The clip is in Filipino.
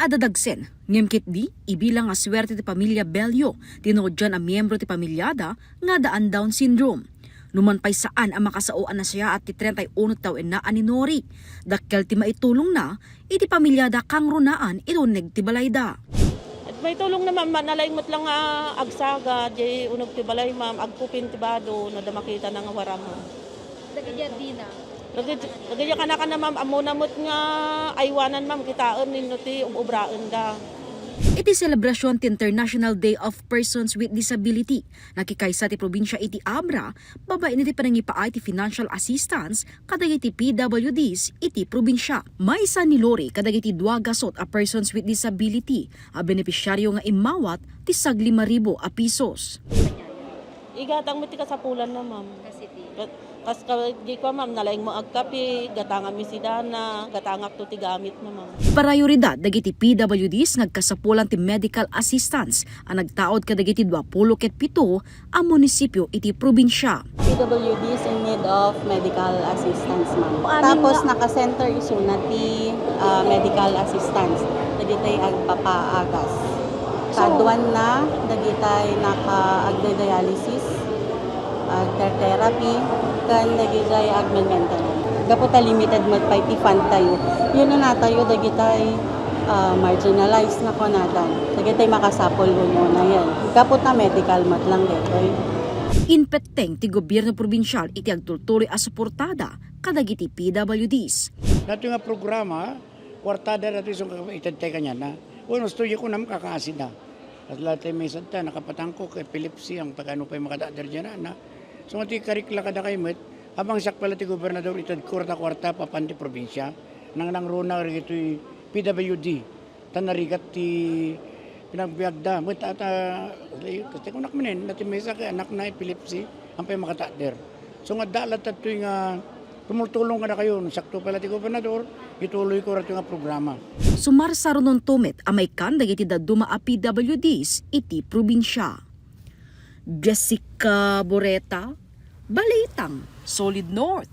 adadagsen, ngimkit di, ibilang nga swerte ti pamilya Bello, tinuod dyan ang miyembro ti pamilyada nga daan Down syndrome. Numan pa'y saan ang makasaoan na siya at ti 31 taon na ani Nori. Dakkel ti maitulong na, iti pamilyada kang runaan ilunig ti balayda. At may tulong naman, nalaing mo't lang nga agsaga, di unog ti balay ma'am, agpupin ti bado, na damakita na nga waram mo. Dagijardina. Lagaya ka na ma'am, amo na mo't nga aywanan ma'am, kitaan ninyo ti ubraan da. Iti selebrasyon ti International Day of Persons with Disability, nakikaysa ti probinsya iti Abra, babae niti panangipaay ti financial assistance kadagiti PWDs iti probinsya. Maysa ni Lori kadagiti 2 gasot a persons with disability, a benepisyaryo nga imawat ti 5,000 a pesos. Igatang mo ti kasapulan na ma'am. Kas di ko ma'am, nalaing mo agkapi, gatanga mi si Dana, gatangak to ti gamit mo ma'am. Parayoridad dagiti PWDs nagkasapulan ti medical assistance ang nagtaod kadagiti 27 ang munisipyo iti probinsya. PWDs in need of medical assistance, ma'am. Tapos naka-center isuna ti medical assistance. Dagitay agpapaagas. Kaduan na, dagitay naka-agda-dialysis, agda-therapy, kan dagitay agmen-maintenance. Gaputa limited magpay ti fund tayo. Yun na tayo, dagitay marginalized na ko nadan. Dagitay makasapol uno na yan. Gapot na medical mat lang detoy. Inpeteng ti gobyerno probinsyal iti agtultuloy a suportada kadagiti PWDs. Nato nga programa, kwartada nato isang itantay kanya na. Uno, studio ko naman kakaasin na. At lahat ay may santa, nakapatangko kay epilepsy, ang pag-ano pa yung makadaadar dyan na. So, mati karikla kada kayo met, habang sak pala ti gobernador itad kwarta-kwarta papanti probinsya, nang runa ito PWD, tanarigat ti pinagbiagda. Met kasi kung nakmanin, natin may sakay, anak na epilepsy, ang pa yung makadaadar. So, nga dalat at ito yung tumultulong ka na kayo, sakto pala ti gobernador, ituloy ko rin yung programa. Sumar sa runon tumet amay kan dagiti daduma a PWDs iti probinsya. Jessica Boreta, Balitang, Solid North.